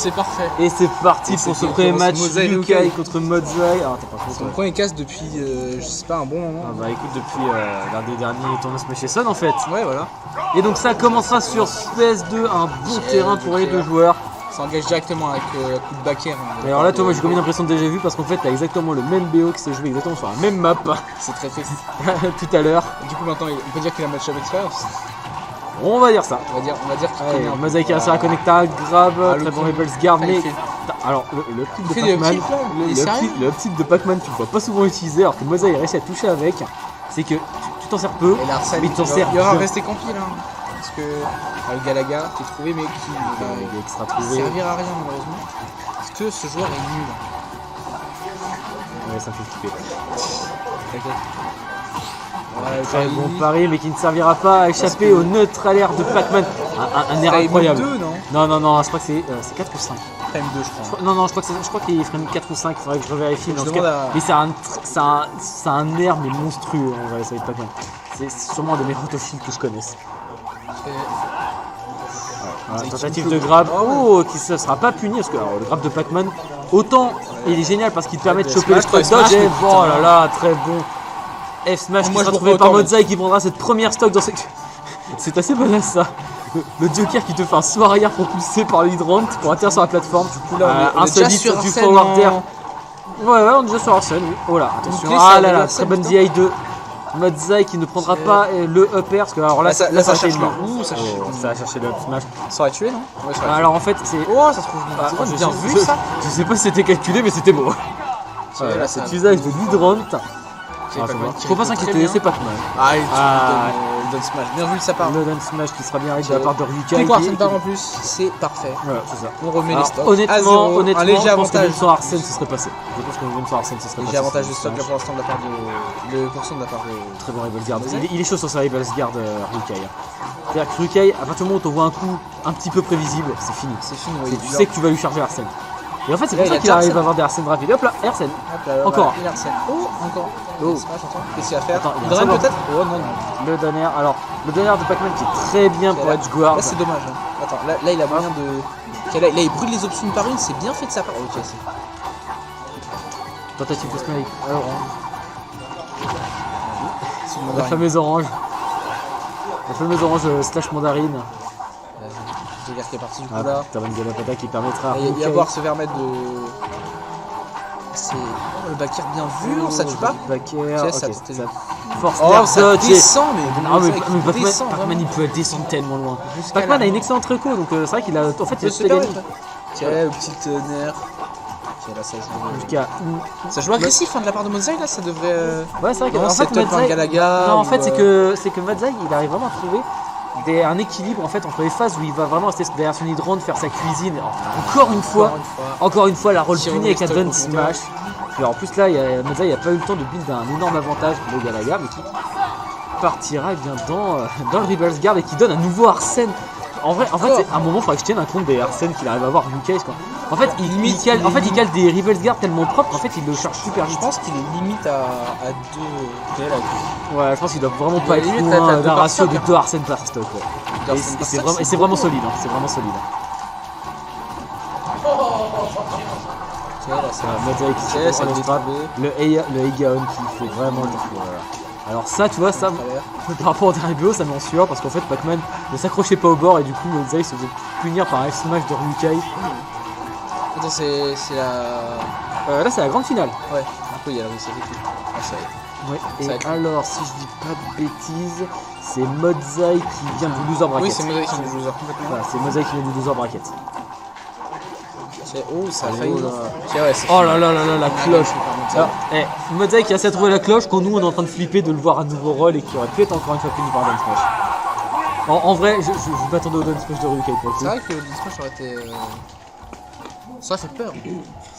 C'est parfait. Et c'est parti pour ce premier match Ryukai contre Modzai. Ah, t'as pas C'est mon premier casse depuis, je sais pas, un bon moment. Ah bah écoute, depuis l'un des derniers tournois Smash Son en fait. Ouais, voilà. Et donc ça commencera sur PS2, un bon terrain pour les deux joueurs. Ça engage directement avec coup de backer. Et alors là, toi, moi j'ai combien d'impressions de déjà vu parce qu'en fait, t'as exactement le même BO qui s'est joué exactement sur la même map C'est très triste. tout à l'heure. Du coup, maintenant, on peut dire qu'il a match-up expérience. On va dire ça. On va dire qu'il connaît un peu. Modzai qui a réussi à connecter grave, très bon Rebels Guard, mais. Alors, le clip de Pac-Man, le clip de Pac-Man, tu le vois pas souvent utilisé alors que Modzai a réussi à toucher avec. C'est que tu t'en sers peu, mais tu t'en sers. Il y aura resté campi là. Parce que le Galaga qui est trouvé, mais qui ne servira à rien malheureusement. Parce que ce joueur est nul. Ouais, ça me fait flipper. T'inquiète. Très bon pari, mais qui ne servira pas à échapper au neutre air de Pac-Man. Un air incroyable. 2, non, non, je crois que c'est 4 ou 5. Frame 2, je crois. Non, je crois qu'il est frame 4 ou 5, il faudrait que je revérifie. Mais c'est un air mais monstrueux en vrai, ça va être Pac-Man. C'est sûrement un des meilleurs autoshields que je connaisse. Voilà, tentative de grab, qui ne sera pas puni parce que alors, le grab de Pac-Man, autant il est génial parce qu'il te permet de choper le stock dodge. Oh là là, très bon. F-Smash qui sera trouvé par Modzai qui prendra cette première stock dans ce... C'est assez badass ça. Le Joker qui te fait un saut arrière propulsé par l'hydrant pour atterrir sur la plateforme. Du coup là, un solide sur du forward air. Ouais, on est déjà sur Arsène, oui. Oh là, attention. Ah là là, très bonne DI de Modzai qui ne prendra pas le up air parce que alors là, ça cherche le... ça a cherché le up smash. Ça aurait tué, non? Ouais, alors en fait, c'est... Oh, ça se trouve bien vu ça. Je sais pas si c'était calculé, mais c'était beau. Voilà, cet usage de l'hydrant. Faut pas s'inquiéter, c'est Pac-Man. Le down smash, bien vu de sa part. Le down smash qui sera bien réglé de la part de Ryukai. Pour Arsène part en plus, c'est parfait. Voilà, c'est ça. On remet les stocks. Honnêtement, un léger avantage. Même sur Arsène, ce serait passé. Je pense que même sur Arsène, ce serait passé. Léger avantage de stock là pour l'instant de la part de. Le pourcent de la part de. Très bon Rebels Guard. Il est chaud sur sa Rebels Guard, Ryukai. C'est-à-dire que Ryukai, à partir du moment où tu vois un coup un petit peu prévisible, c'est fini. C'est fini, oui. Tu sais que tu vas lui charger Arsène. Et en fait, c'est pour ça qu'il arrive à avoir des Arsène rapides. Hop là, Arsène. Encore. Il Arsène. Oh, encore. Oh. Qu'est-ce qu'il va faire? Attends, il draine peut-être? Oh non. Le donner. Alors, le donner de Pac-Man qui est très bien pour Edge Guard. Là, c'est dommage. Attends, là, il a moyen de. Là, il brûle les options une par une, c'est bien fait de sa part. Ok, c'est. Tentative de smile. La fameuse orange. La fameuse orange slash mandarine. Joker qui est parti du coup là. T'as une Galapata qui permettra. Il va voir se permettre de. C'est. Oh, le backer bien vu, ça tue pas? Backer, ok, ça force ça descend, mais. Ah, mais Pac-Man il peut descendre tellement loin. Pac-Man a une excellente réco, donc c'est vrai qu'il a. En fait, il a gagné. Tiens, le petit nerf. Tiens, là, ça joue agressif de la part de Modzai, là, ça devrait. Ouais, c'est vrai que. En fait, Modzai. Non, en fait, c'est que Modzai il arrive vraiment à trouver un équilibre en fait entre les phases où il va vraiment rester derrière son hydrant, faire sa cuisine. Encore une fois la roll puni avec Advance Smash. Et en plus là, Modzai n'a pas eu le temps de build un énorme avantage pour le Galaga, mais qui partira bien dans le Rebels Guard et qui donne un nouveau Arsène. En fait, à un moment, il faudrait que je tienne un compte des Arsène qu'il arrive à avoir Ryukai. En fait, il cale des Rebels Guard tellement propres, en fait, il le charge super vite. Je pense qu'il est limite à 2 DL. Ouais, je pense qu'il doit vraiment pas être loin d'un ratio de 2 Arsène par stock. Ouais. Et c'est vraiment solide. C'est vraiment solide. Modzai qui s'est le Eigaon qui fait vraiment le fou. Alors ça, tu vois, ça, par rapport au dernier BO, ça m'en sueur parce qu'en fait, Pac-Man ne s'accrochait pas au bord et du coup, Modzai se faisait punir par un F-Smash de Ryukai. Attends, c'est la... là, c'est la grande finale. Ouais, du coup, il y a la série. Ouais, et alors, si je dis pas de bêtises, c'est Modzai qui vient du loser bracket. Oui, c'est Modzai qui vient du loser complètement. Voilà, c'est Modzai qui vient du loser bracket. Oh, ça a failli. Oh là là là là, la cloche. Alors, Modzai qui a essayé de trouver la cloche quand nous on est en train de flipper de le voir à nouveau roll et qui aurait pu être encore une fois puni par Down Smash. En vrai, je m'attendais au Down Smash de Ryukai pour le coup. C'est vrai que le Down Smash aurait été. Ça fait peur.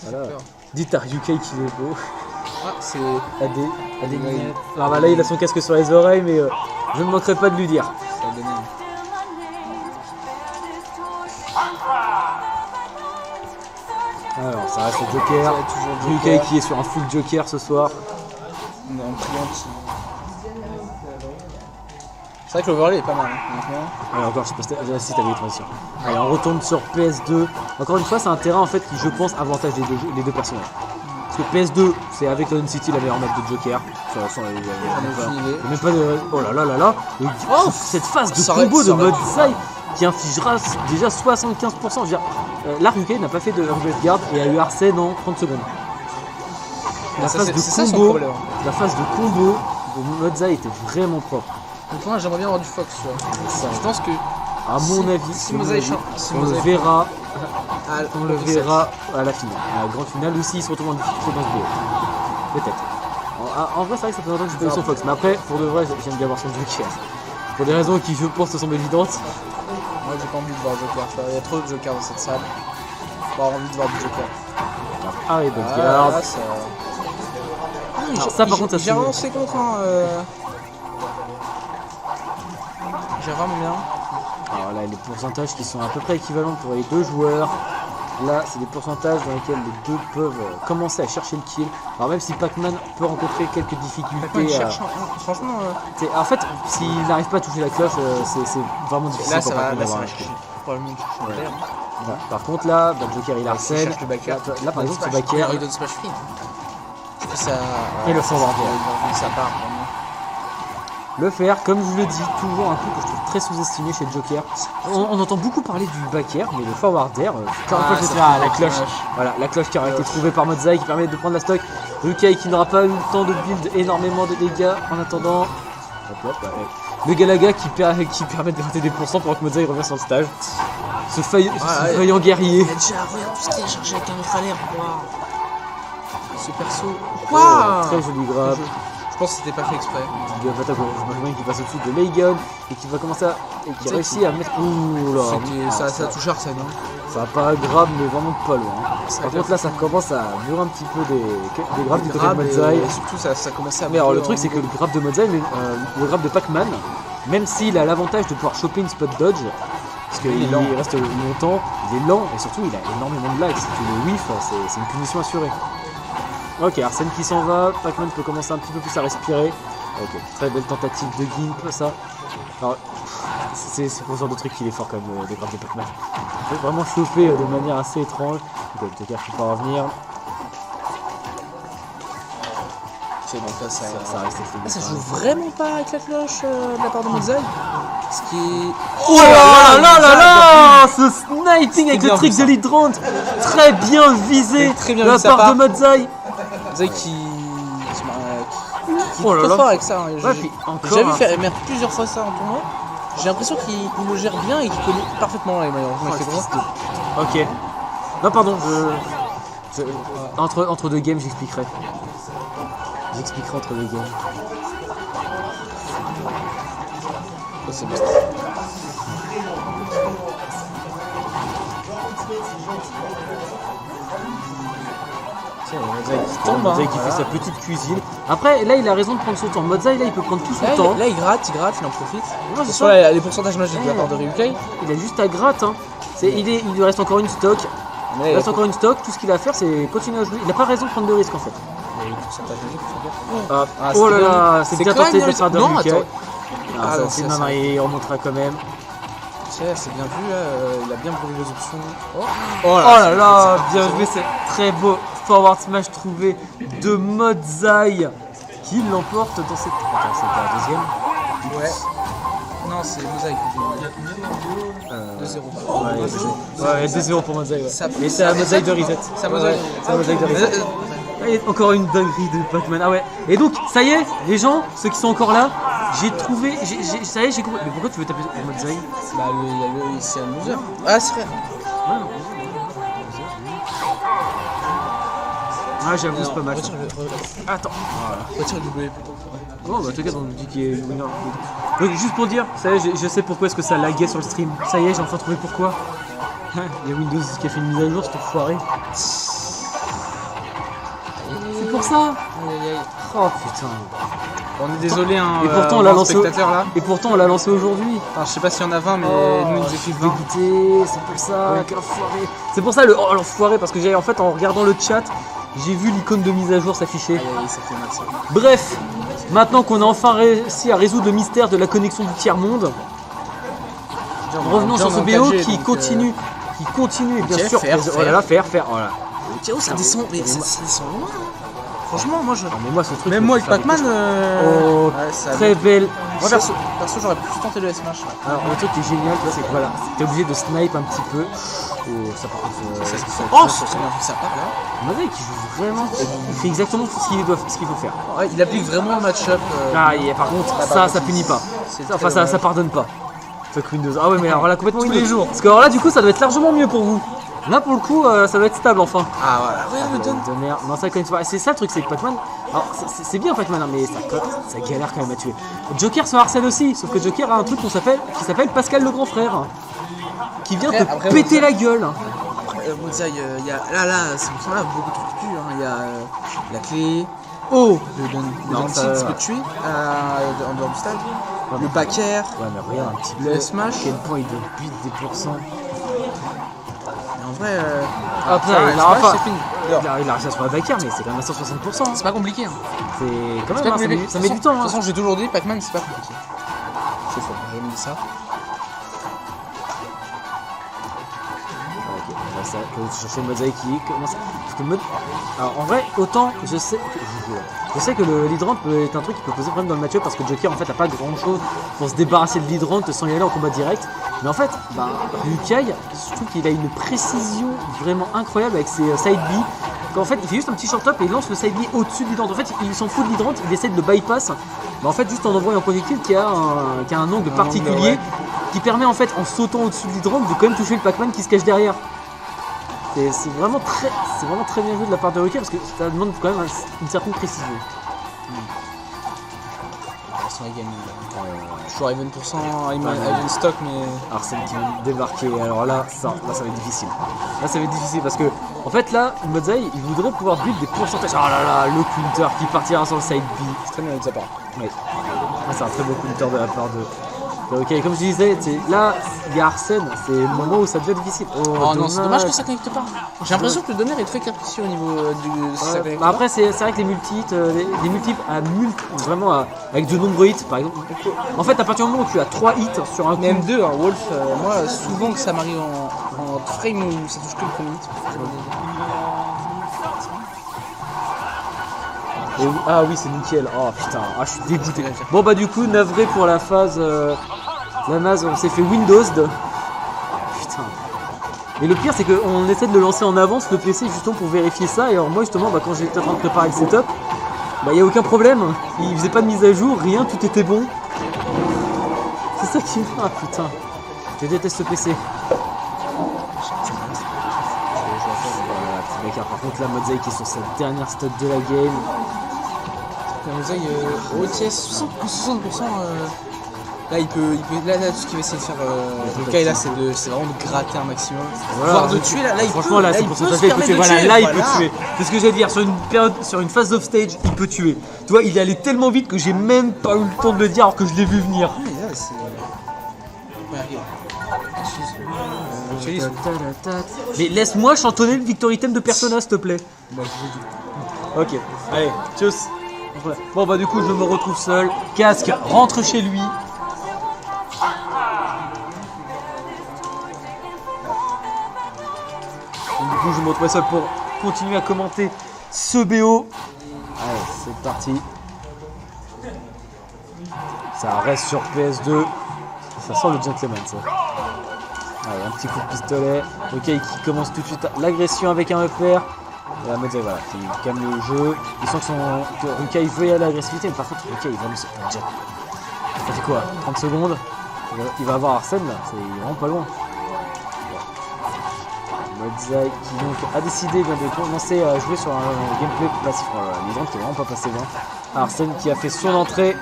Voilà. Dites à Ryukai qu'il est beau. Ah, c'est. À des minutes. Alors bah, là, il a son casque sur les oreilles, mais je ne manquerai pas de lui dire. Ça a donné. Alors, ça reste le Joker. Ryukai qui est sur un full Joker ce soir. On est en client C'est vrai que l'overlay est pas mal. Honnêtement. Allez, encore, je sais pas si t'avais une transition. Allez, on retourne sur PS2. Encore une fois, c'est un terrain en fait qui, je pense, avantage les deux personnages. Parce que PS2, c'est avec London City la meilleure map de Joker. Il n'y a même pas de. Oh là là là là. Et cette phase de combo de mode Zai qui infligera déjà 75%. Je veux dire, là, Ryukei n'a pas fait de Earthquake Guard et a eu Arsène en 30 secondes. La phase de combo de mode Zai était vraiment propre. Donc moi j'aimerais bien avoir du Fox, tu vois. Je pense que à mon avis, on le verra à la finale. À la grande finale aussi, il se retrouve en difficulté dans ce duo. Peut-être. En vrai, c'est vrai que ça fait longtemps que j'ai pas eu son Fox, mais après, pour de vrai, j'aime bien voir son Joker. Pour des raisons qui, je pense, te semblent évidentes. Moi j'ai pas envie de voir Joker, tu vois. Il y a trop de Joker dans cette salle. J'ai pas envie de voir du Joker. Ah, et donc, ça par contre, ça j'ai relancé contre j'ai vraiment bien. Alors là, les pourcentages qui sont à peu près équivalents pour les deux joueurs. Là, c'est des pourcentages dans lesquels les deux peuvent commencer à chercher le kill. Alors même si Pac-Man peut rencontrer quelques difficultés. Franchement, en fait, s'il n'arrive pas à toucher la cloche, c'est vraiment difficile. Là, pour ça Pac-Man va chercher. probablement chercher Voilà. Par contre, là, Joker il harcèle. Là, par exemple, ce backer. Il donne smash free. Ça, et le forward. Ça part vraiment. Le faire, comme je le dis, toujours un coup que je trouve très sous-estimé chez Joker. On entend beaucoup parler du back air, mais le forward air, la cloche. Voilà, la cloche qui a été trouvée par Modzai qui permet de prendre la stock. Ryukei qui n'aura pas eu le temps de build énormément de dégâts en attendant. Le Galaga qui permet de gratter des pourcents pendant que Modzai revient sur le stage. Ce faillant guerrier. Il a déjà tout ce qu'il a chargé avec un autre alerte. Ce perso. Très joli grab. Je pense que c'était pas fait exprès. Qui passe au-dessus de Leigon et qui va commencer à. Et qui réussit à mettre. Ouh là. Ça a touché Arsène. Ça va pas grave, mais vraiment pas loin. Par contre, là, ça commence à mûrir un petit peu des grabs du côté de Modzai. Et surtout, ça commence à. Mais alors, le truc, c'est que le grab de Modzai, le grab de Pac-Man, même s'il a l'avantage de pouvoir choper une spot dodge, parce qu'il reste longtemps, il est lent et surtout, il a énormément de lag. Si tu le whiff, c'est une punition assurée. Ok, Arsène qui s'en va, Pac-Man peut commencer un petit peu plus à respirer. Ok, très belle tentative de gimp, ça. Alors, c'est pour ce genre de truc qu'il est fort quand même, le grab de Pac-Man. Il peut vraiment chauffer de manière assez étrange. Ok, le Joker peut pas revenir. Donc là, ça reste extrêmement. Ça joue vraiment pas avec la cloche de la part de Modzai. Ce qui est. Oh là là là là, ce sniping avec le trick de l'hydrant. Très bien visé de la part de Modzai. Modzai qui oh là là, fort avec ça. Hein. J'ai vu faire plusieurs fois ça en tournoi. J'ai l'impression qu'il le gère bien et qu'il connaît parfaitement les meilleurs. Ok. Non pardon, entre deux games j'expliquerai. J'expliquerai entre deux games. Oh, c'est bon. Modzai qui fait sa petite cuisine. Après, là, il a raison de prendre son temps. Modzai, là, il peut prendre tout son temps. Là, il gratte, il en profite. Ouais, sur les pourcentages magiques de la part de Ryukei. Il a juste à gratte. Hein. Il lui reste encore une stock. Il reste encore une stock. Tout ce qu'il a à faire, c'est continuer à jouer. Il n'a pas raison de prendre de risques en fait. Oh là là, c'est bien tenté de faire de Ryukei. C'est non, il remontera quand même. C'est bien vu, il a bien brûlé les options. Oh là là, bien joué, c'est très beau forward smash trouvé de Modzai qui l'emporte dans cette. Attends, c'est la deuxième. Ouais. Non, c'est Modzai. 2-0. Ouais, 2-0 pour Modzai. Ouais. Et c'est à Modzai de reset. C'est à Modzai de reset. Et encore une dinguerie de Pac-Man. Ah ouais. Et donc, ça y est, les gens, ceux qui sont encore là, j'ai trouvé. Ça y est, j'ai compris. Mais pourquoi tu veux taper pour Modzai? Bah, c'est un loser. Ah, c'est vrai. Ah, j'avoue, c'est pas mal. Attends. Retire le W. Bon, bah, en tout cas, on nous dit qu'il est winner. Donc, juste pour dire, ça y est, je sais pourquoi est-ce que ça laguait sur le stream. Ça y est, j'ai enfin trouvé pourquoi. Il y a Windows qui a fait une mise à jour, c'est foiré. C'est pour ça. Oh putain. On est désolé, hein. Et pourtant, on l'a lancé. Là. Et pourtant, on l'a lancé aujourd'hui. Alors, je sais pas s'il y en a 20, mais nous, il nous suffit 20. Dégoûté, c'est pour ça. Quel enfoiré. C'est pour ça l'enfoiré, parce que j'ai en fait, en regardant le chat, j'ai vu l'icône de mise à jour s'afficher. Ça fait mal ça. Bref, Maintenant qu'on a enfin réussi à résoudre le mystère de la connexion du tiers-monde, revenons sur ce BO qui continue, et bien sûr, voilà, faire, voilà. Tiens, ça descend, mais ça descend loin. Franchement, moi je. Mais moi, ce truc. Même moi avec Pac-Man. Oh, très belle. Moi perso j'aurais plus tenté le Smash. Alors le truc qui est génial, tu vois, c'est que voilà, t'es obligé de snipe un petit peu. Oh, ça par contre. Ça part là. Mozai qui joue vraiment, il fait exactement ce qu'il faut faire. Ouais, il applique vraiment le match-up. Par contre, ça punit pas. Enfin, ça pardonne pas. Fuck Windows. Ah ouais, mais alors là, complètement tous Windows. les jours. Parce que alors là, du coup, ça doit être largement mieux pour vous. Là, pour le coup, ça doit être stable enfin. Ah voilà. Ouais, de merde. Non, ça connecte pas. C'est ça le truc, c'est que Pac-Man. Alors, c'est bien Pac-Man, hein, mais ça galère quand même à tuer. Joker se harcèle aussi, sauf que Joker a un truc qui s'appelle Pascal le grand frère. Qui vient te péter la gueule. Mozai, il y a. Là, c'est pour ça, beaucoup de trucs tuent. Il y a la clé. Oh le Dante peut tuer en dehors du stade. Le backer. Ouais, mais regarde un petit peu. Le Smash. Quel point il doit buter des pourcents. En vrai, c'est fini. Il a réussi à se faire la backer, mais c'est quand même à 160%. C'est pas compliqué. Hein. C'est quand même, ça met du temps. De toute façon, j'ai toujours dit, Pac-Man, c'est pas compliqué. C'est faux, j'ai jamais dit ça. Ok, ça, je cherchais Mozai qui commence. Alors en vrai, autant je sais que le l'hydrant est un truc qui peut poser problème dans le match-up parce que Joker en fait a pas grand chose pour se débarrasser de l'hydrant sans y aller en combat direct. Mais en fait, Ryukai, je trouve qu'il a une précision vraiment incroyable avec ses side B. Qu'en fait, il fait juste un petit short up et il lance le side B au-dessus de l'hydrant. En fait, il s'en fout de l'hydrant, il essaie de le bypass. Mais en fait, juste en envoyant un projectile qui a un angle particulier qui permet en fait, en sautant au-dessus de l'hydrant, de quand même toucher le Pac-Man qui se cache derrière. C'est vraiment très bien vu de la part de Ryukai parce que ça demande quand même une certaine précision. Toujours Even Even stock, mais. Arsène qui vient de débarquer, alors là ça va être difficile. Là ça va être difficile parce que en fait là, Mozai il voudrait pouvoir build des pourcentages. Oh là là, le counter qui partira sur le side B. C'est très bien de sa part. Oui. C'est un très beau counter de la part de. Ok, comme je disais, là il y a Arsène, c'est le moment où ça devient difficile. Oh non, c'est dommage que ça connecte pas. J'ai l'impression que le donner est très capricieux au niveau du. Après, c'est vrai que les multiples, vraiment avec de nombreux hits par exemple. En fait, à partir du moment où tu as 3 hits sur un coup. Même 2, Wolf, moi souvent que ça m'arrive en frame où ça touche que le premier hit. Ah oui, c'est nickel. Oh putain, je suis dégoûté. Bon bah du coup, navré pour la phase. La masse, on s'est fait Windows. Putain. Et le pire, c'est qu'on essaie de le lancer en avance, le PC, justement pour vérifier ça. Et alors moi, justement, quand j'étais en train de préparer le setup, il n'y a aucun problème. Il faisait pas de mise à jour, rien, tout était bon. C'est ça qui me fait. Ah putain. Je déteste ce PC. Par contre, la Mozai qui est sur sa dernière stud de la game. La Mozai, OTS 60%. Là, il peut là, tout ce qu'il va essayer de faire le cas là, c'est vraiment de gratter un maximum. Voilà, voire de tuer là, franchement, là, c'est pour ça qu'il peut tuer. Voilà, là, il peut tuer. C'est ce que j'allais dire. Sur une phase off stage, il peut tuer. Tu vois, il est allé tellement vite que j'ai même pas eu le temps de le dire alors que je l'ai vu venir. Ah, mais là, c'est. Mais laisse-moi chantonner le victory theme de Persona, s'il te plaît. Ok, allez, tchuss. Bon bah du coup je me retrouve seul. Casque rentre chez lui. Et du coup je me retrouve seul pour continuer à commenter ce BO. Allez, c'est parti. Ça reste sur PS2. Ça sent le gentleman ça. Allez, un petit coup de pistolet. Ok, qui commence tout de suite l'agression avec un EPR. Et la Mozai, voilà, qui calme le jeu. Il sent que Ryukai veut y aller à l'agressivité, mais par contre, Ryukai, il va nous. Ça fait quoi 30 secondes. Il va avoir Arsène là, il est vraiment pas loin. Mozai qui donc a décidé de commencer à jouer sur un gameplay passif. L'hydrant qui est vraiment pas passé loin. Arsène qui a fait son entrée.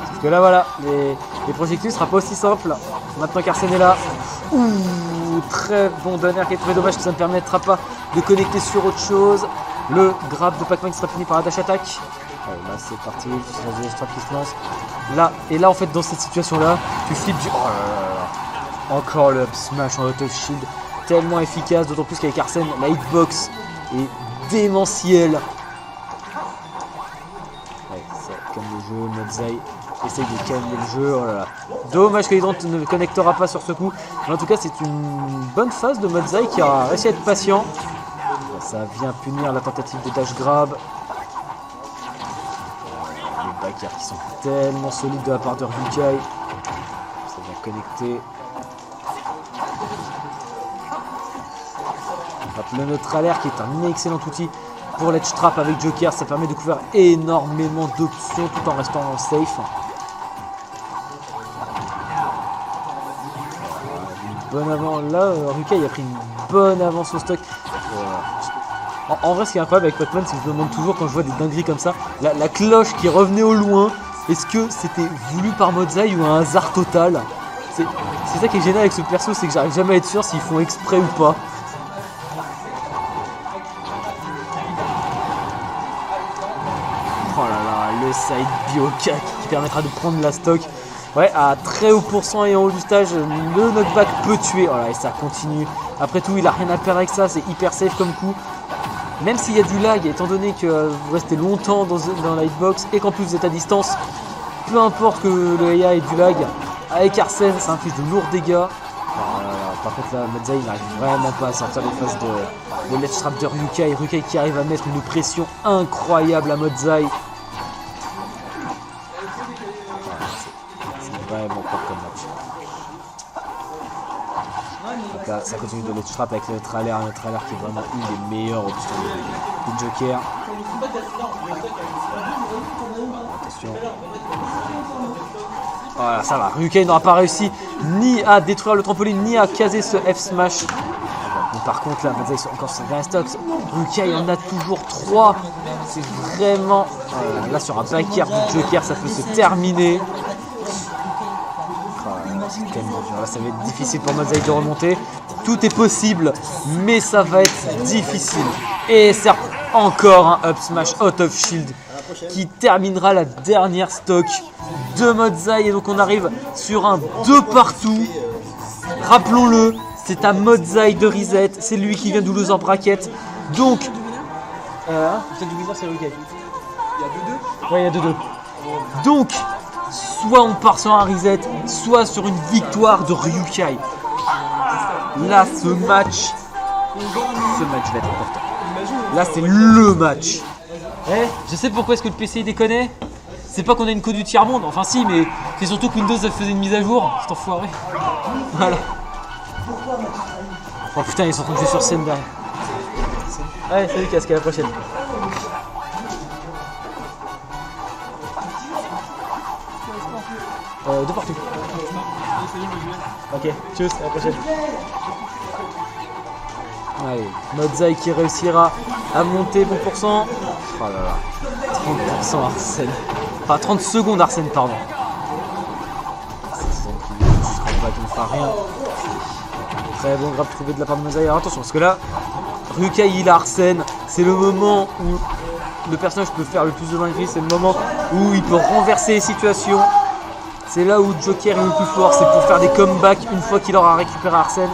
Parce que là, voilà, les projectiles ne sera pas aussi simple. Maintenant qu'Arsène est là. Ouh, très bon donner qui est très dommage que ça ne permettra pas de connecter sur autre chose. Le grab de Pac-Man qui sera fini par la dash attack. Allez, là c'est parti, la strap qui se lance. Là, et là en fait dans cette situation là, tu flippes du. Oh là là. Encore le up smash en out of shield. Tellement efficace, d'autant plus qu'avec Arsène, la hitbox est démentielle. Allez, ça calme le jeu. Modzai essaye de calmer le jeu. Oh là là. Dommage que Hydrant ne connectera pas sur ce coup. Mais en tout cas, c'est une bonne phase de Modzai qui a réussi à être patient. Ça vient punir la tentative de dash grab. Les backers qui sont tellement solides de la part de Ryukai. Ça vient connecter. Le neutralaire qui est un excellent outil pour l'edge trap avec Joker. Ça permet de couvrir énormément d'options tout en restant safe. Une bonne avance. Là, Ryukai a pris une bonne avance au stock. En vrai, ce qui est incroyable avec Pac-Man, c'est que je me demande toujours quand je vois des dingueries comme ça, la cloche qui revenait au loin, est-ce que c'était voulu par Modzai ou un hasard total? C'est ça qui est gênant avec ce perso, c'est que j'arrive jamais à être sûr s'ils font exprès ou pas. Oh là là, le side Bioka qui permettra de prendre la stock. Ouais, à très haut pourcent et en haut du stage, le knockback peut tuer. Oh là, et ça continue. Après tout, il a rien à perdre avec ça, c'est hyper safe comme coup. Même s'il y a du lag, étant donné que vous restez longtemps dans la hitbox et qu'en plus vous êtes à distance, peu importe que le AI ait du lag, avec Arsène, ça inflige de lourds dégâts. Par contre là, Modzai n'arrive vraiment pas à sortir les phases de l'edge trap de Ryukai. Ryukai qui arrive à mettre une pression incroyable à Modzai. C'est vraiment pas comme match. Donc là, ça continue de l'edge trap avec le neutralaire qui est vraiment une des meilleures options de Joker. Attention. Voilà, ça va. Ryukai n'aura pas réussi ni à détruire le trampoline, ni à caser ce F-Smash. Mais par contre, là, Modzai sont encore sur 20 stocks. Ryukai en a toujours 3. C'est vraiment... là, sur un backer du Joker, ça peut se terminer. C'est tellement dur. Là, ça va être difficile pour Modzai de remonter. Tout est possible, mais ça va être difficile. Et certes, encore un up smash out of shield qui terminera la dernière stock de Modzai. Et donc on arrive sur un 2 partout. Rappelons-le, c'est à Modzai de reset. C'est lui qui vient de loser bracket. Donc, Peut-être du Wizard, c'est Ryukai. Il y a 2-2. ouais, il y a 2-2. Donc, soit on part sur un reset, soit sur une victoire de Ryukai. Là, ce match va être important. Là, c'est le match. Je sais pourquoi est-ce que le PC déconne. C'est pas qu'on a une code du tiers-monde, enfin si, mais c'est surtout que Windows faisait une mise à jour, cet enfoiré. Voilà. Oh putain, ils sont en train de jouer sur scène derrière. Allez, salut Casque, à la prochaine. De partout. Ok, tchuss, à la prochaine. Allez, Modzai qui réussira à monter bon pourcent. Oh là là, 30% Arsène. Enfin 30 secondes Arsène, pardon. C'est qui ne fera rien. Très bon grab trouvé de la part de Modzai. Alors attention, parce que là, Ryukai il a Arsène. C'est le moment où le personnage peut faire le plus de dingueries. C'est le moment où il peut renverser les situations. C'est là où Joker est le plus fort, c'est pour faire des comebacks une fois qu'il aura récupéré Arsène.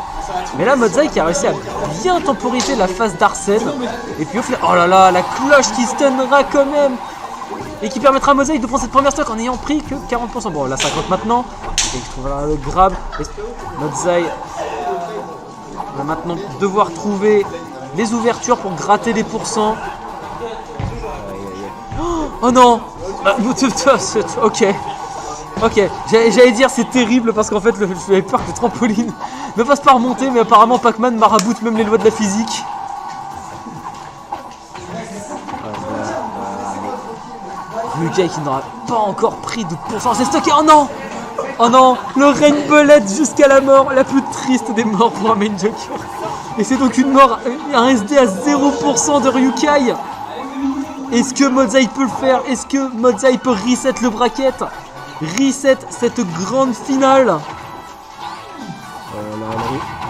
Mais là, Modzai qui a réussi à bien temporiser la phase d'Arsène. Et puis au final, oh là là, la cloche qui stunnera quand même. Et qui permettra à Modzai de prendre cette première stock en n'ayant pris que 40%. Bon, là 50 maintenant. Et il trouvera le grab. Modzai va maintenant devoir trouver les ouvertures pour gratter les pourcents. Oh non. Ok, j'allais dire c'est terrible parce qu'en fait j'avais peur que le trampoline ne fasse pas remonter, mais apparemment Pac-Man maraboute même les lois de la physique. Ryukai qui n'aura pas encore pris de pourcent, c'est stocké. Oh non. Oh non, le Rainbowlet jusqu'à la mort, la plus triste des morts pour un main Joker. Et c'est donc une mort, un SD à 0% de Ryukai. Est-ce que Modzai peut le faire? Est-ce que Modzai peut reset le reset cette grande finale?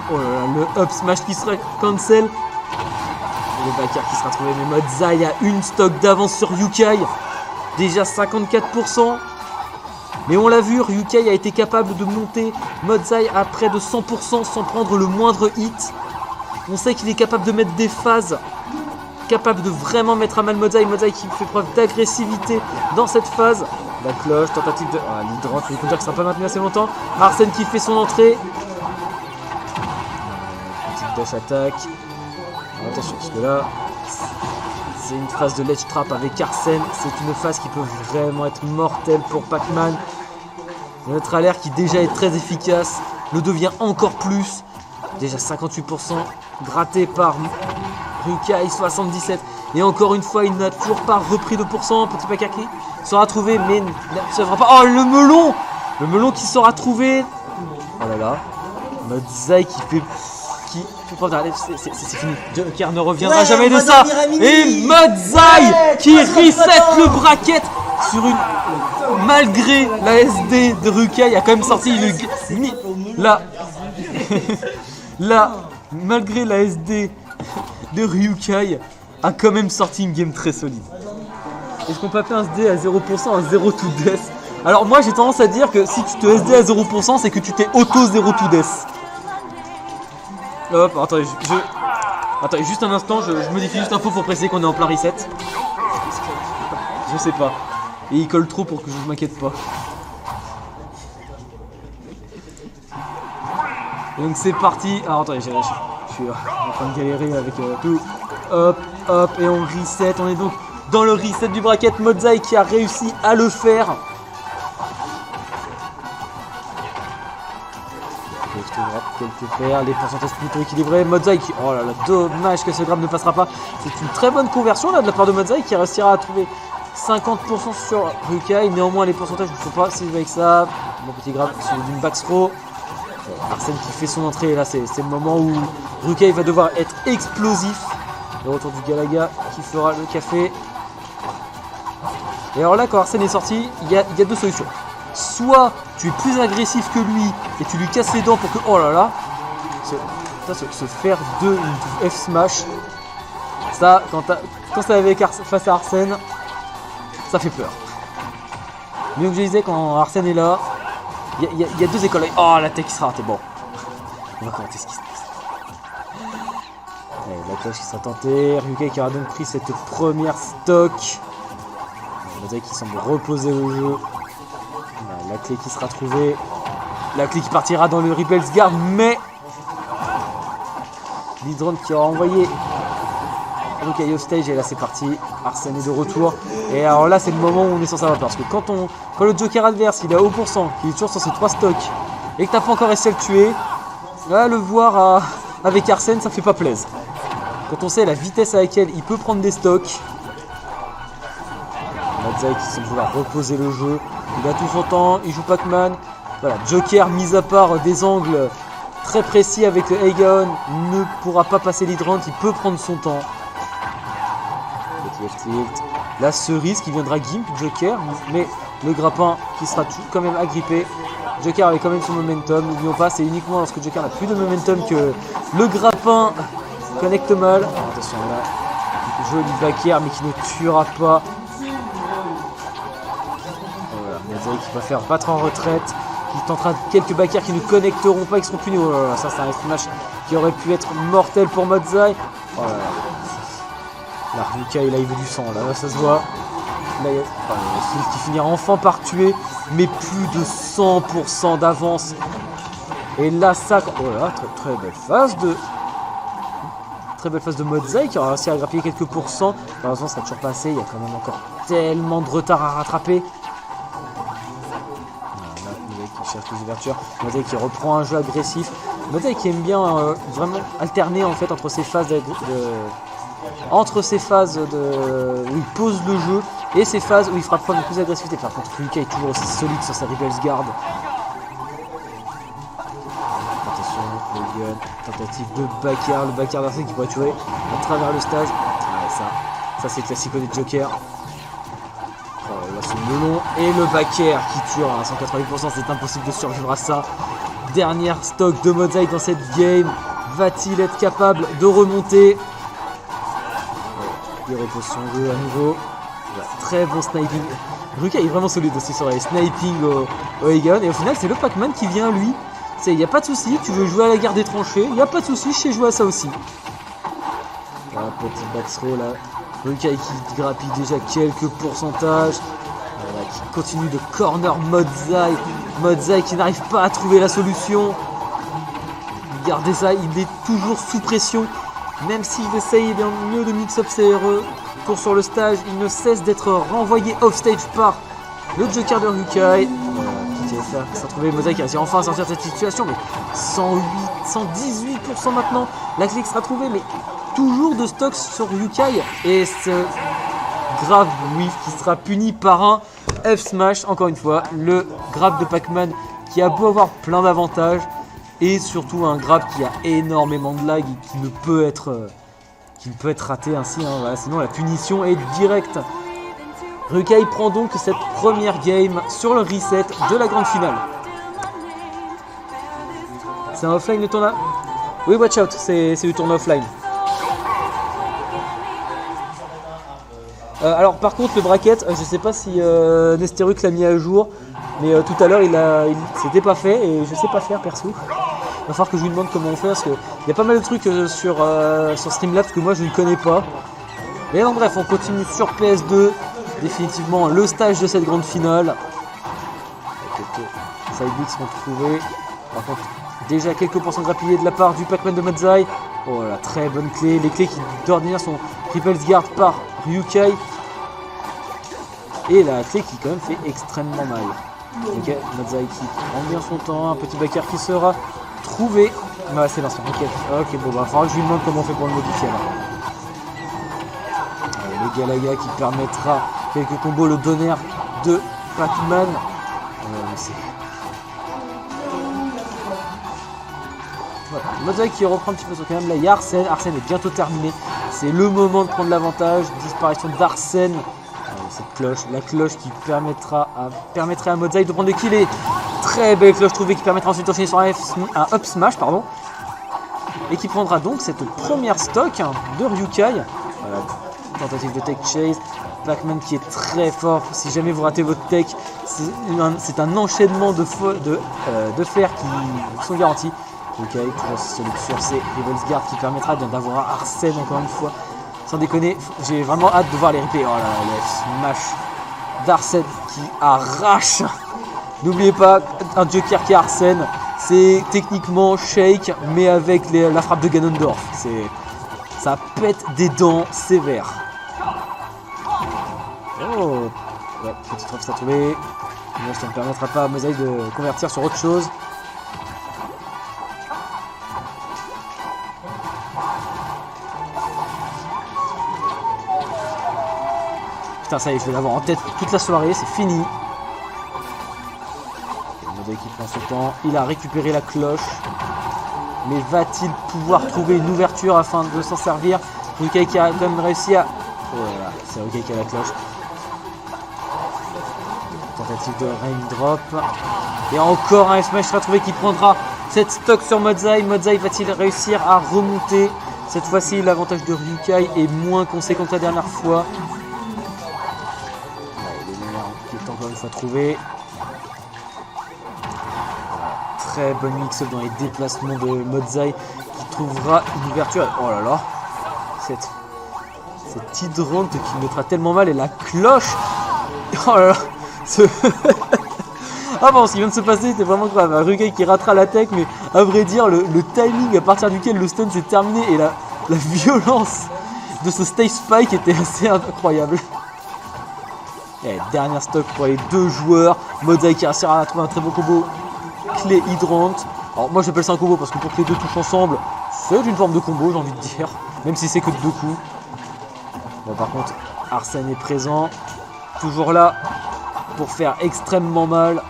Oh là là, le up smash qui sera cancel. Le backer qui sera trouvé, mais Modzai a une stock d'avance sur Ryukai. Déjà 54%. Mais on l'a vu, Ryukai a été capable de monter Modzai à près de 100% sans prendre le moindre hit. On sait qu'il est capable de mettre des phases, capable de vraiment mettre à mal Modzai. Modzai qui fait preuve d'agressivité dans cette phase. La cloche, tentative de... Ah, l'hydrant, il faut dire que ça n'a pas maintenu assez longtemps. Arsène qui fait son entrée. Petite dash attaque. Alors, attention, parce que là, c'est une phase de ledge trap avec Arsène. C'est une phase qui peut vraiment être mortelle pour Pac-Man. Notre alerte qui déjà est très efficace le devient encore plus. Déjà 58% gratté par Rukai, 77%. Et encore une fois, il n'a toujours pas repris de pourcent. Petit Pakaki sera trouvé, mais ne fera pas. Oh, le melon! Le melon qui sera trouvé. Oh là là. Modzai qui fait preuve d'un... C'est fini. Joker ne reviendra jamais de ça. Et Modzai qui reset le bracket sur une... Malgré la SD de Rukai, il a quand même sorti malgré la SD de Ryukai, a quand même sorti une game très solide. Est-ce qu'on peut appeler un SD à 0% un 0 to death? Alors moi j'ai tendance à dire que si tu te SD à 0%, c'est que tu t'es auto 0 to death. Hop, attendez, attendez juste un instant, je modifie juste un peu pour préciser qu'on est en plein reset. Je sais pas. Et il colle trop pour que je m'inquiète pas. Donc c'est parti. Alors attendez, je suis en train de galérer avec tout. Hop, hop, et on reset. On est donc dans le reset du bracket. Modzai qui a réussi à le faire. Quelques paires, les pourcentages plutôt équilibrés. Modzai qui... Oh là là, dommage que ce grab ne passera pas. C'est une très bonne conversion là de la part de Modzai qui réussira à trouver 50% sur Rukai. Néanmoins les pourcentages ne faut pas s'y avec ça. Mon petit grab sur une back throw. Arsène qui fait son entrée, et là c'est le moment où Rukai va devoir être explosif. Le retour du Galaga qui fera le café. Et alors là quand Arsène est sorti, il y a deux solutions. Soit tu es plus agressif que lui et tu lui casses les dents pour que... Oh là là, se faire de une F smash, ça quand c'est avec face à Arsène, ça fait peur. Mais comme je disais, quand Arsène est là, il y a deux écoles. Oh, la tech qui sera ratée. Bon, on va commenter ce qui se passe. Allez, la cloche qui sera tentée. Ryukai qui aura donc pris cette première stock. Modzai qui semble reposer le jeu. La clé qui sera trouvée. La clé qui partira dans le Repel's Guard, mais l'Hydron qui aura envoyé Rukai off stage, et là c'est parti. Arsène est de retour. Et alors là c'est le moment où on est censé avoir peur. Parce que quand le Joker adverse il est à haut pourcent, qu'il est toujours sur ses 3 stocks, et que t'as pas encore essayé de le tuer, là le voir avec Arsène ça fait pas plaisir. Quand on sait la vitesse à laquelle il peut prendre des stocks. Modzai qui semble vouloir reposer le jeu. Il a tout son temps, il joue Pac-Man. Voilà, Joker, mis à part des angles très précis avec le Aigaon, ne pourra pas passer l'hydrant, il peut prendre son temps. Tilt. La cerise qui viendra gimp Joker, mais le grappin qui sera quand même agrippé. Joker avait quand même son momentum, n'oublions pas, c'est uniquement lorsque Joker n'a plus de momentum que le grappin connecte mal. Alors, attention là, joli backer mais qui ne tuera pas. Modzai qui va faire battre en retraite, qui tentera quelques backers qui ne connecteront pas, qui seront punis. Oh là là, ça c'est un smash qui aurait pu être mortel pour Modzai. Oh là là. Là, Rukai, là il veut du sang, là ça se voit. Là il y a qui finira enfin par tuer, mais plus de 100% d'avance. Et là ça... Oh là, très belle phase de... Très belle phase de Modzai qui aura réussi à grappiller quelques pourcents. Malheureusement ça n'a toujours pas assez, il y a quand même encore tellement de retard à rattraper. Qui cherche les ouvertures, Modzai qui reprend un jeu agressif, Modzai qui aime bien vraiment alterner en fait entre ces phases où il pose le jeu et ces phases où il fera preuve de plus d'agressivité. Par contre Rukai est toujours aussi solide sur sa Repel's Guard. Attention, le gun, tentative de backer, le backer d'Arsène qui pourrait tuer à travers le stage. Ouais, ça c'est classique de Joker. Là c'est le melon et le backer qui tue à 180%, c'est impossible de survivre à ça. Dernière stock de Modzai dans cette game. Va-t-il être capable de remonter? Il repose son jeu à nouveau. Très bon sniping. Rukai est vraiment solide aussi sur les sniping au Aigaon. Et au final c'est le Pac-Man qui vient lui. Il n'y a pas de souci, tu veux jouer à la guerre des tranchées, il n'y a pas de souci, je sais jouer à ça aussi. Voilà, petit back throw là. Rukai qui grappille déjà quelques pourcentages. Voilà, qui continue de corner Modzai. Modzai qui n'arrive pas à trouver la solution. Regardez ça, il est toujours sous pression. Même s'il essaye d'un mieux de mix-up CRE. Tour sur le stage, il ne cesse d'être renvoyé off-stage par le Joker de Ryukai. Qui s'est retrouvé Modzai qui a réussi enfin à sortir de cette situation. Mais 118% maintenant. La clé qui sera trouvée, mais toujours de stock sur Ryukai. Et ce grave whiff qui sera puni par un F-Smash. Encore une fois, le grab de Pac-Man qui a beau avoir plein d'avantages. Et surtout un grab qui a énormément de lag et qui ne peut être raté ainsi. Hein, voilà, sinon la punition est directe. Ryukai prend donc cette première game sur le reset de la grande finale. C'est un offline le tournoi? Oui, watch out, c'est du tournoi offline. Alors par contre le bracket, je sais pas si Nesteruk l'a mis à jour, mais tout à l'heure il s'était pas fait et je sais pas faire perso. Il va falloir que je lui demande comment on fait parce qu'il y a pas mal de trucs sur Streamlabs que moi je ne connais pas. Mais donc bref, on continue sur PS2. Définitivement le stage de cette grande finale. Quelques side beats sont trouvés. Par contre, déjà quelques pourcents grappillés de la part du Pac-Man de Modzai. Oh la très bonne clé. Les clés qui d'ordinaire sont Repulse Guard par Ryukai. Et la clé qui quand même fait extrêmement mal. Ok, Modzai qui prend bien son temps. Un petit backer qui sera trouvé. Bah, c'est l'ancien. Ok, bon, bah, il faudra que je lui demande comment on fait pour le modifier là. Le Galaga qui permettra quelques combos, le donner de Pac-Man. Voilà. Modzai qui reprend un petit peu son calme. Là, il y a Arsène. Arsène est bientôt terminé. C'est le moment de prendre l'avantage. Disparition d'Arsène. Cette cloche, la cloche qui permettrait à Modzai de prendre le kill. Et très belle cloche trouvée qui permettra ensuite d'enchaîner sur un up smash. Pardon. Et qui prendra donc cette première stock de Ryukai. Voilà. Tentative de tech chase, Pac-Man qui est très fort. Si jamais vous ratez votre tech, c'est un enchaînement de fer qui sont garantis. Ok, toujours solide sur ces Revol's Guard qui permettra d'avoir Arsène encore une fois. Sans déconner, j'ai vraiment hâte de voir les replays. Oh là là, le smash d'Arsène qui arrache. N'oubliez pas, un Joker qui a Arsène, c'est techniquement Shake, mais avec la frappe de Ganondorf. Ça pète des dents sévères. Oh, ouais, petite frappe à trouver. Mais ça ne permettra pas à Modzai de convertir sur autre chose. Putain, ça y est, je vais l'avoir en tête toute la soirée, c'est fini. Modzai qui prend son temps, il a récupéré la cloche. Mais va-t-il pouvoir trouver une ouverture afin de s'en servir? Ryukai qui a quand même réussi à... Oh là là, c'est Ryukai qui a la cloche. Tentative de raindrop. Et encore un F-Smash sera trouvé qui prendra cette stock sur Modzai. Modzai va-t-il réussir à remonter? Cette fois-ci, l'avantage de Ryukai est moins conséquent que la dernière fois. Ouais, il est encore une fois trouvé. Très bonne mix-up dans les déplacements de Modzai qui trouvera une ouverture. Oh là là, cette hydrante qui mettra tellement mal et la cloche. Oh là là, ah bon, ce qui vient de se passer c'était vraiment grave. Ryukai qui ratera la tech, mais à vrai dire le timing à partir duquel le stun s'est terminé et la violence de ce stage spike était assez incroyable. Et dernière stock pour les deux joueurs. Modzai qui réussira à trouver un très beau combo. Clé hydrante. Alors moi j'appelle ça un combo parce que pour que les deux touchent ensemble, c'est une forme de combo, j'ai envie de dire. Même si c'est que de deux coups. Bon, par contre, Arsène est présent. Toujours là pour faire extrêmement mal.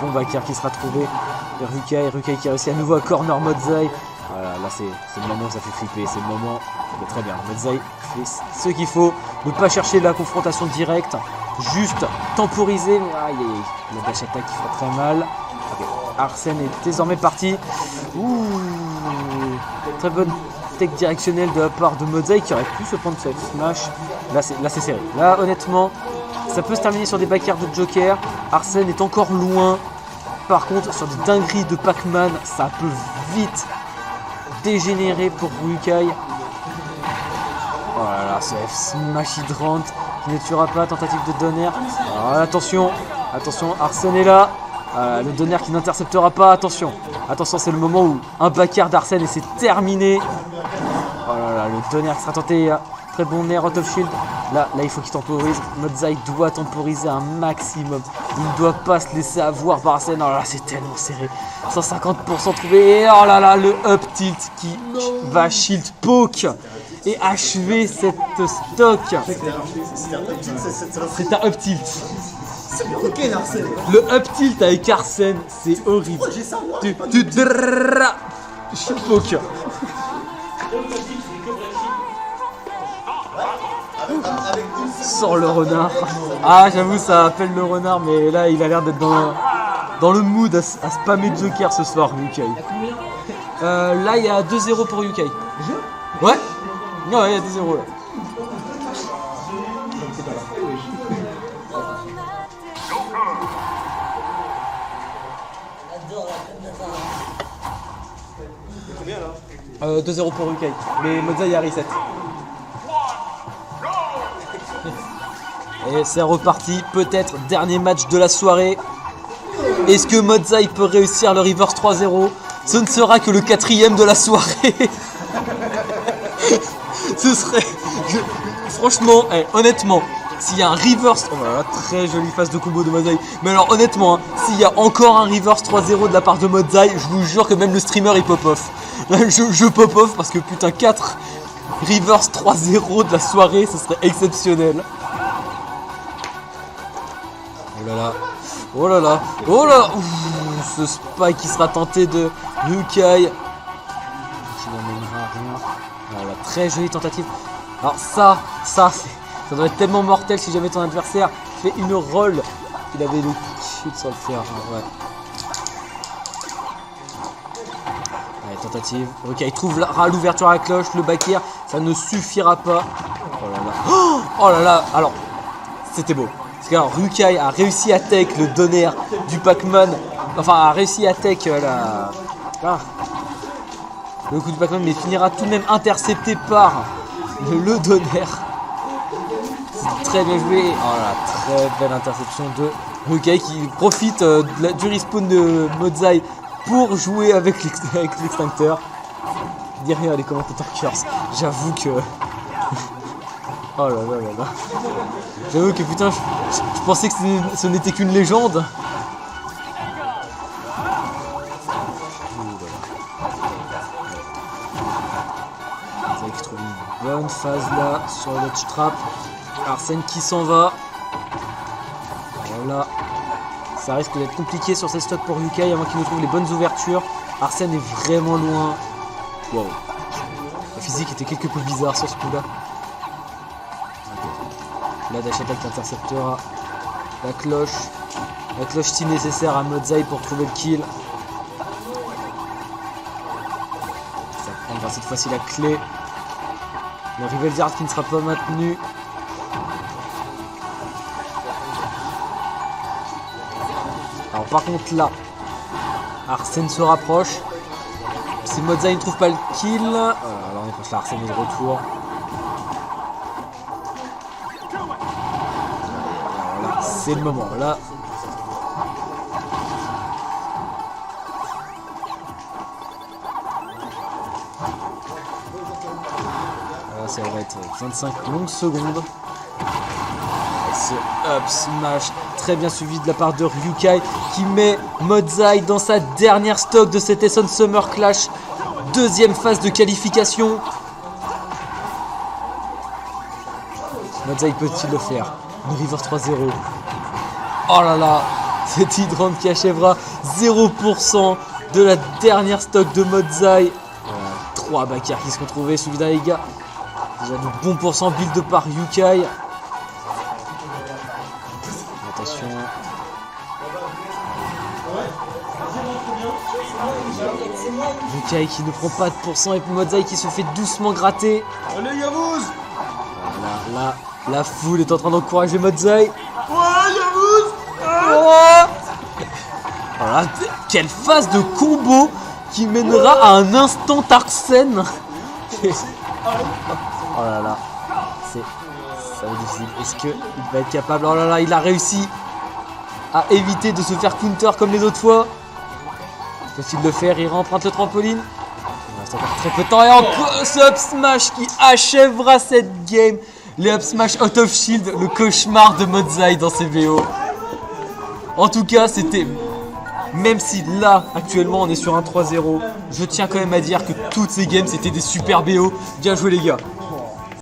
Bon backer qui sera trouvé. Ryukai qui a réussi à nouveau à corner Modzai. Voilà, là c'est le moment où ça fait flipper. C'est le moment. Mais très bien. Modzai fait ce qu'il faut. Ne pas chercher la confrontation directe. Juste temporiser. Aïe, le dash attack qui fera très mal. Okay. Arsène est désormais parti. Ouh, très bonne tech directionnelle de la part de Modzai qui aurait pu se prendre cette smash. Là c'est serré. Là honnêtement, ça peut se terminer sur des backers de Joker. Arsène est encore loin. Par contre, sur des dingueries de Pac-Man, ça peut vite dégénérer pour Ryukai. Oh là là, ce F-Smash hydrant. qui ne tuera pas. Tentative de Donner. Alors, attention, Arsène est là. Le Donner qui n'interceptera pas. Attention, c'est le moment où un backer d'Arsène et c'est terminé. Oh là là, le Donner qui sera tenté. Très bon air out of shield. Là, il faut qu'il temporise. Modzai doit temporiser un maximum. Il ne doit pas se laisser avoir par Arsène. Oh là là, c'est tellement serré. 150% trouvé. Et oh là là, le up tilt qui va shield poke et achever cette stock. C'est un up tilt. Le up tilt avec Arsène, c'est horrible. Tu shield poke. Sors le renard. Ah, j'avoue, ça appelle le renard, mais là, il a l'air d'être dans le mood à spammer Joker ce soir, UK. Là, il y a 2-0 pour UK. Ouais. Ouais, il y a 2-0 là. Combien là 2-0 pour UK. Mais Modzai a reset. Et c'est reparti, peut-être dernier match de la soirée. Est-ce que Modzai peut réussir le reverse 3-0? Ce ne sera que le 4e de la soirée. Ce serait... Franchement, honnêtement, s'il y a un reverse... Oh là là, très jolie phase de combo de Modzai. Mais alors honnêtement, hein, s'il y a encore un reverse 3-0 de la part de Modzai, je vous jure que même le streamer il pop off. Je pop off parce que putain 4 reverse 3-0 de la soirée, ce serait exceptionnel. Oh là là, oh là là, oh là là. Ce spike qui sera tenté de Yukai, qui n'amènera rien. Voilà, très jolie tentative. Alors ça doit être tellement mortel si jamais ton adversaire fait une roll. Il avait le kill sans le faire. Ouais. Allez, tentative. Ok, il trouvera l'ouverture à la cloche, le back air, ça ne suffira pas. Oh là là. Oh là là. Alors, c'était beau. Parce que alors, Rukai a réussi à tech le Donner du Pac-Man. Enfin, a réussi à tech le coup du Pac-Man, mais finira tout de même intercepté par le Donner. C'est très bien joué. Oh là, très belle interception de Rukai qui profite du respawn de Modzai pour jouer avec l'extincteur. Derrière les commentateurs curse. J'avoue que... Oh là là là là. J'avoue que putain, je pensais que ce n'était qu'une légende. Modzai qui trouve une bonne phase là sur le ledge trap. Arsène qui s'en va. Voilà. Ça risque d'être compliqué sur ces stocks pour Yukai avant qu'il ne trouve les bonnes ouvertures. Arsène est vraiment loin. Wow. La physique était quelque peu bizarre sur ce coup-là. La dash attack interceptera la cloche si nécessaire à Modzai pour trouver le kill. Ça prendra cette fois-ci la clé. Le Rival Zard qui ne sera pas maintenu. Alors par contre là, Arsène se rapproche. Si Modzai ne trouve pas le kill, alors on est passé là, Arsène est de retour. C'est le moment là. Là ça va être 25 longues secondes. Et ce up smash très bien suivi de la part de Ryukai qui met Modzai dans sa dernière stock de cet Essen Summer Clash. Deuxième phase de qualification. Modzai peut-il le faire? Une reverse 3-0. Oh là là, c'est Hydrant qui achèvera 0% de la dernière stock de Modzai. 3 backers qui se sont trouvés, suivi d'un Ega. Déjà de bons pourcents build par Yukai. Attention. Yukai qui ne prend pas de pourcent et puis Modzai qui se fait doucement gratter. Allez Yavuz. Voilà, là, la foule est en train d'encourager Modzai. Ouais Yavuz. Voilà, quelle phase de combo qui mènera à un instant Arsène. Oh là là, Ça va être difficile. Est-ce qu'il va être capable? Oh là là, il a réussi à éviter de se faire counter comme les autres fois. Peut-il le faire? Il remprunte le trampoline. Il reste encore très peu de temps. Et encore ce up smash qui achèvera cette game. Les up smash out of shield, le cauchemar de Modzai dans ses BO. En tout cas, c'était... Même si là, actuellement, on est sur un 3-0, je tiens quand même à dire que toutes ces games, c'était des super BO. Bien joué les gars.